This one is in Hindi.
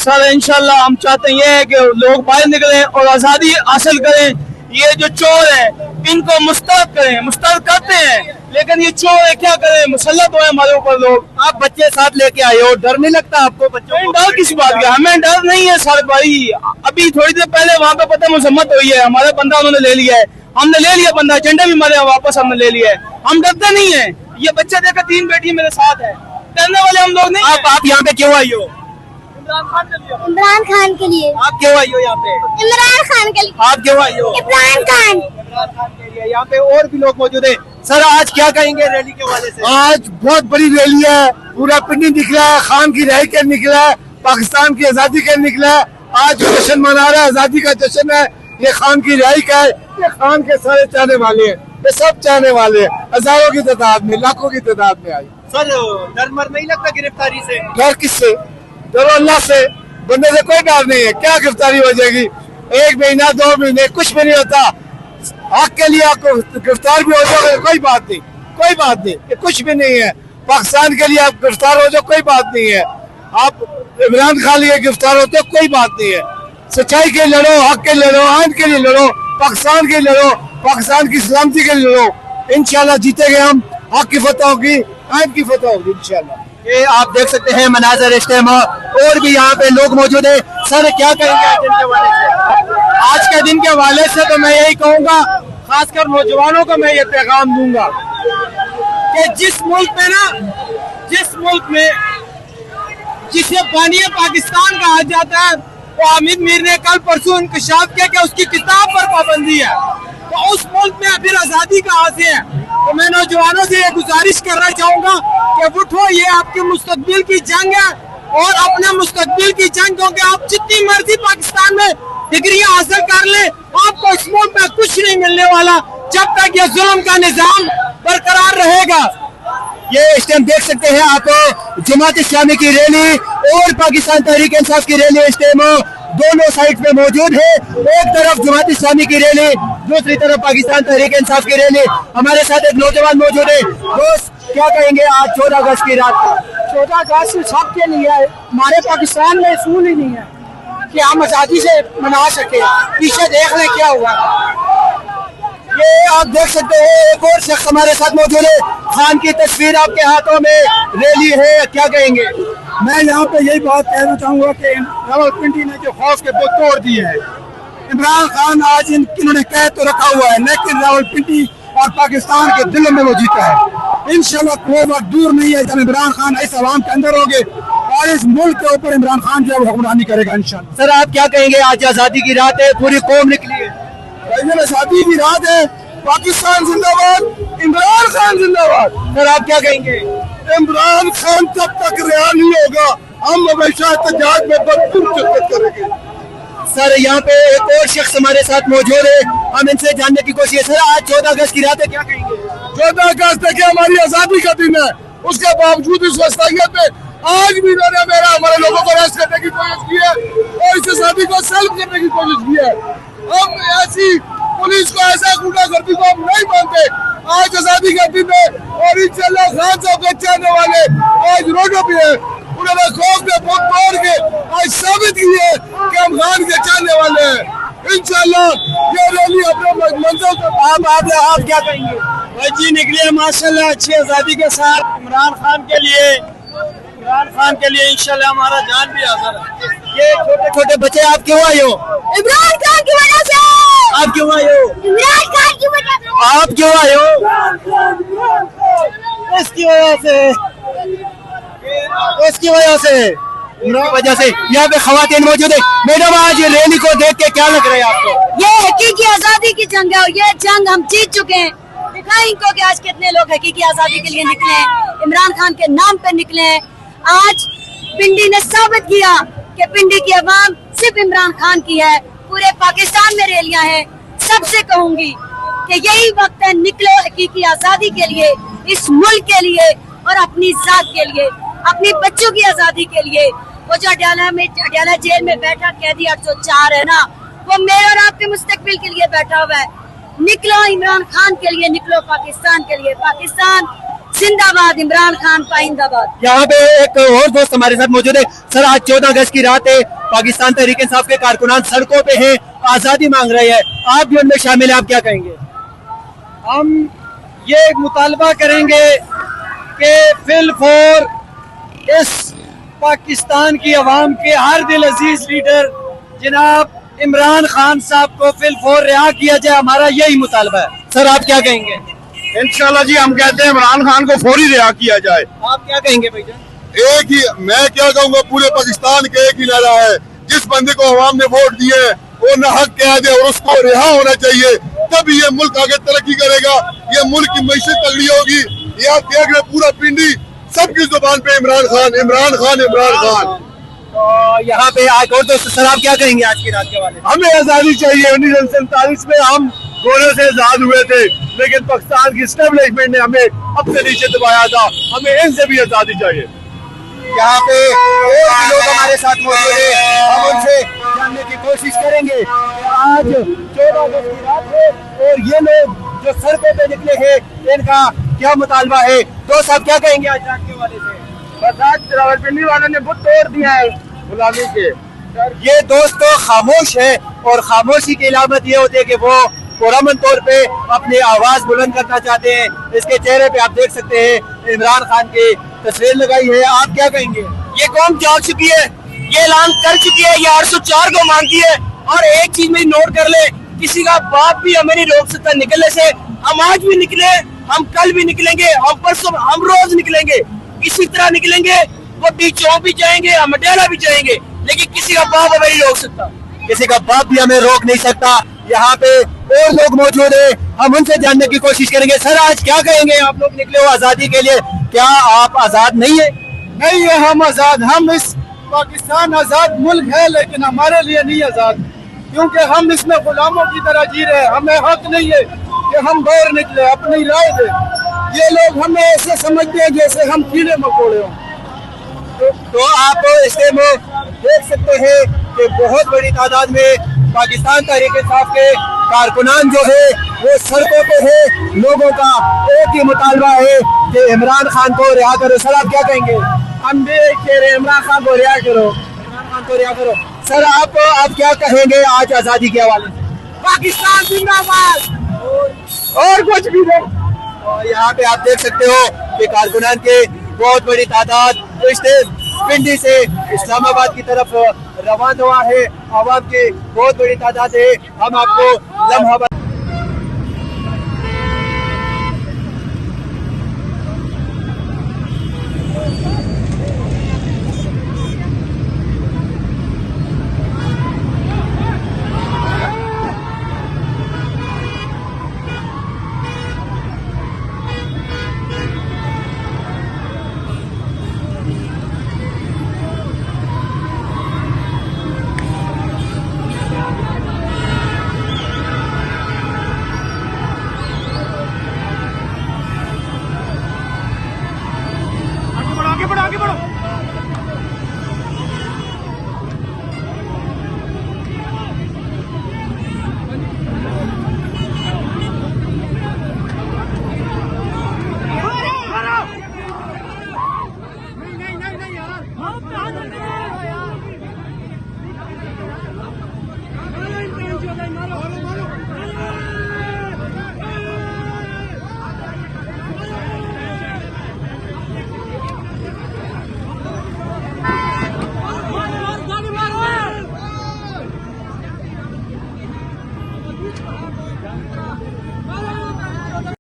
सर इंशाल्लाह हम चाहते हैं कि लोग बाहर निकलें और आज़ादी हासिल करें। ये जो चोर है इनको मुस्तरद करें, मुस्तरद करते हैं, लेकिन ये चोर है क्या करें, मुसल्लत हो हमारे ऊपर लोग। आप बच्चे साथ लेके आए हो, डर नहीं लगता आपको बच्चों को? डर किस बात का, हमें डर नहीं है सर भाई। अभी थोड़ी देर पहले वहाँ पे पता मजम्मत हुई है, हमारा बंदा उन्होंने ले लिया है, हमने ले लिया बंदा, झंडे भी मारे वापस हमने ले लिया है, हम डरते नहीं है। ये बच्चा देखा 3 बेटी मेरे साथ है, डरने वाले हम लोग नहीं। आप यहाँ पे क्यों आई हो? इमरान खान के लिए। आप क्यों आई हो यहाँ पे? इमरान खान के लिए। आप क्यों आई हो? इमरान खान। इमरान खान के लिए। यहाँ पे और भी लोग मौजूद है। सर आज क्या कहेंगे रैली के हवाले से? आज बहुत बड़ी रैली है, पूरा पिंडी निकला है, खान की रिहाई के निकला है, पाकिस्तान की आजादी के निकला है। आज जश्न मना रहा है, आजादी का जश्न है, ये खान की रिहाई का है। ये खान के सारे चाहने वाले हैं, ये सब चाहने वाले हैं, हजारों की तादाद में, लाखों की तादाद में आई। सर डर मर नहीं लगता गिरफ्तारी से? डर किससे? डरो अल्लाह से, बंदे से कोई डर नहीं है। क्या गिरफ्तारी हो जाएगी? 1 महीना 2 महीने कुछ भी नहीं होता। हक के लिए आपको गिरफ्तार भी हो जाओगे कोई बात नहीं, कोई बात नहीं, ये कुछ भी नहीं है। पाकिस्तान के लिए आप गिरफ्तार हो जाओ कोई बात नहीं है। आप इमरान खान लिए गिरफ्तार होते हो कोई बात नहीं है। सच्चाई के लिए लड़ो, हक के लिए लड़ो, आइन के लिए लड़ो, पाकिस्तान के लिए लड़ो, पाकिस्तान की सलामती के लिए लड़ो। इंशाल्लाह जीतेंगे हम, हक की फतह होगी, आइन की फतह होगी इंशाल्लाह। ये आप देख सकते हैं मनाजर इस टाइम, और भी यहाँ पे लोग मौजूद है। सर क्या कहेंगे आज दिन के हवाले से? आज के दिन के हवाले से तो मैं यही कहूँगा, खासकर नौजवानों को मैं ये पैगाम दूंगा कि जिस मुल्क में जिसे बानी पाकिस्तान कहा जाता है, वो हामिद मीर ने कल परसों इंकशाफ किया कि उसकी किताब पर पाबंदी है, तो उस मुल्क में फिर आजादी कहाँ से है? तो मैं नौजवानों से ये गुजारिश करना चाहूंगा कि उठो, ये आपके मुस्तकबिल की जंग है, और अपने मुस्तकबिल की जंग, क्योंकि आप जितनी मर्जी पाकिस्तान में डिग्रियां हासिल कर ले, आपको इस मुल्क में कुछ नहीं मिलने वाला जब तक ये जुल्म का निजाम बरकरार रहेगा। ये इस टाइम देख सकते हैं आप, जमात इस्लामी की रैली और पाकिस्तान तहरीक इंसाफ की रैली इस टाइम दोनों साइड पे मौजूद है। एक तरफ जमात इस्लामी की रैली, दूसरी तरफ पाकिस्तान तहरीक इंसाफ की रैली। हमारे साथ एक नौजवान मौजूद है। दोस्त क्या कहेंगे आज 14 अगस्त की रात का? 14 अगस्त सबके लिए है, हमारे पाकिस्तान में असूल ही नहीं है कि हम आजादी से मना सके। पीछे देख लें क्या हुआ। ये आप देख सकते हैं, एक और शख्स हमारे साथ मौजूद है। खान की तस्वीर आपके हाथों में, रैली है, क्या कहेंगे? मैं यहाँ पे यही बात कहना चाहूँगा कि रावलपिंडी ने जो खौफ के पुल तोड़ दिए हैं। इमरान खान आज इन्होंने कैद तो रखा हुआ है, लेकिन रावलपिंडी और पाकिस्तान के दिलों में वो जीता है। इंशाल्लाह कोई वक्त दूर नहीं है जब इमरान खान इस आवाम के अंदर होंगे और इस मुल्क के ऊपर इमरान खान जो है वो हुक्मरानी करेगा इंशाल्लाह। सर आप क्या कहेंगे? आज आजादी की रात है, पूरी कौम निकली है, आजादी की रात है, पाकिस्तान जिंदाबाद, इमरान खान जिंदाबाद। सर आप क्या कहेंगे? इमरान खान तब तक रिहा नहीं होगा, हम हमेशा एहतजाज में भरपूर शिरकत करेंगे। सर यहाँ पे एक और शख्स हमारे साथ मौजूद है, हम इनसे जानने की कोशिश। सर आज 14 अगस्त की रात है, क्या कहेंगे? 14 अगस्त तक हमारी आजादी का दिन है, उसके बावजूद इस वस्तायत में आज भी इन्होंने हमारे लोगों को अरेस्ट करने की कोशिश की है और इस आजादी को सल्ब करने की कोशिश की है। हम ऐसी पुलिस को, ऐसा गुंडागर्दी को हम नहीं मानते। आज आजादी का दिन है और इंशाल्लाह खान साहब के चाहने वाले आज रोडों पे है। उन्होंने खौफ के पुल तोड़ के आज साबित की है कि हम खान के चाहने वाले हैं। इंशाल्लाह ये रैली अपने मंजिल तक। आप क्या कहेंगे? भाई जी निकलिए माशाल्लाह अच्छी आजादी के साथ। इमरान खान के लिए इंशाल्लाह हमारा जान भी हाजिर है। ये छोटे छोटे बच्चे, आप क्यों आए हो? इमरान खान की वजह से। आप क्यों आए हो? इमरान खान की वजह से। आप क्यों आए हो? इसकी वजह से यहाँ पे खवातीन मौजूद है। मैडम आज ये रैली को देख के क्या लग रहा है आपको? ये हकीकी आजादी की जंग है और ये जंग हम जीत चुके हैं। दिखाएं इनको कि आज कितने लोग हकीकी आजादी के लिए निकले हैं, इमरान खान के नाम पे निकले हैं। आज पिंडी ने साबित किया कि पिंडी की आवाम सिर्फ इमरान खान की है। पूरे पाकिस्तान में रैलियां हैं। सबसे कहूंगी कि यही वक्त है, निकलो हकीकी आजादी के लिए, इस मुल्क के लिए और अपनी जात के लिए, अपनी बच्चों की आजादी के लिए। वो जो अडयाला जेल में बैठा कैदी 804 है ना, वो मेरे और आपके मुस्तकबिल के लिए बैठा हुआ है। निकलो इमरान खान के लिए, निकलो पाकिस्तान के लिए। पाकिस्तान जिंदाबाद इमरान खान पाइंदाबाद। यहाँ पे एक और दोस्त हमारे साथ मौजूद है। सर, आज 14 अगस्त की रात है, पाकिस्तान तहरीक इंसाफ के कारकुनान सड़कों पे हैं, आजादी मांग रहे हैं, आप भी उनमें शामिल हैं, आप क्या कहेंगे? हम ये एक मुतालबा करेंगे कि फिल फौर इस पाकिस्तान की अवाम के हर दिल अजीज लीडर जनाब इमरान खान साहब को फिल फौर रिहा किया जाए, हमारा यही मुतालबा है। सर, आप क्या कहेंगे? इंशाल्लाह जी, हम कहते हैं इमरान खान को फौरी रिहा किया जाए। आप क्या कहेंगे भाईजान? एक ही, मैं क्या कहूँगा, पूरे पाकिस्तान के एक ही नारा है, जिस बंदे को अवाम ने वोट दिए वो ना हक कह दे और उसको रिहा होना चाहिए, तभी ये मुल्क आगे तरक्की करेगा, ये मुल्क की मैशत तगड़ी होगी। ये आप देख रहे पूरा पिंडी सबकी जुबान पे इमरान खान, इमरान खान, इमरान खान। तो यहाँ पे आज और दोस्त, सर आप क्या कहेंगे आज की रात के वाले? हमें आजादी चाहिए। 1947 में हम गोरों से आजाद हुए थे, लेकिन पाकिस्तान की स्टेबलिशमेंट ने हमें अपने नीचे दबाया था, हमें इनसे भी आजादी चाहिए। यहाँ पे और भी लोग हमारे साथ मौजूद हैं, हम उनसे जानने की कोशिश करेंगे। आज 14 अगस्त की रात है और ये लोग जो सड़कों पे निकले हैं, इनका क्या मुतालबा है? दोस्त, आप क्या कहेंगे आज रात के वाले से? बस आज रावलपिंडी वालों ने बुत तोड़ दिया है गुलामी के। ये दोस्त तो खामोश है और खामोशी की अलामत ये होती है कि वो पुरअमन तौर पे अपनी आवाज बुलंद करना चाहते हैं। इसके चेहरे पे आप देख सकते हैं इमरान खान की तस्वीर लगाई है, आप क्या कहेंगे? ये कौम जाग चुकी है, ये ऐलान कर चुकी है, ये 804 को मांगती है। और एक चीज में नोट कर ले, किसी का बाप भी हमें नहीं रोक सकता निकलने से। हम आज भी निकले, हम कल भी निकलेंगे, हम परसों, हम रोज निकलेंगे, इसी तरह निकलेंगे। वो चौक भी जाएंगे, हम अडेला भी जाएंगे, लेकिन किसी का बाप हमें नहीं रोक सकता। किसी का बाप भी हमें रोक नहीं सकता। यहाँ पे और लोग मौजूद हैं, हम उनसे जानने की कोशिश करेंगे। सर, आज क्या कहेंगे? आप लोग निकले हो आजादी के लिए, क्या आप आजाद नहीं है? नहीं है, हम आजाद, हम इस पाकिस्तान आजाद मुल्क है, लेकिन हमारे लिए नहीं आजाद, क्योंकि हम इसमें गुलामों की तरह जी रहे हैं। हमें हक नहीं है कि हम बाहर निकले, अपनी राय दे। ये लोग हमें ऐसे समझते हैं जैसे हम कीड़े मकोड़े हों। तो आप इससे देख सकते हैं कि बहुत बड़ी तादाद में पाकिस्तान तहरीक इंसाफ के कारकुनान जो है वो सड़कों पे है। लोगों का एक ही मुतालबा है कि इमरान खान को रिहा करो। सर, आप क्या कहेंगे? हम भी कह रहे हैं इमरान खान को रिहा करो, इमरान खान को रिहा करो। सर, आप क्या कहेंगे आज आजादी के हवाले से? पाकिस्तान जिंदाबाद और कुछ भी नहीं। और यहाँ पे आप देख सकते हो कि कारकुनान के बहुत बड़ी तादाद इस पिंडी से इस्लामाबाद की तरफ रवाना हुआ है। आवाम की बहुत बड़ी तादाद है। हम आपको लम्हा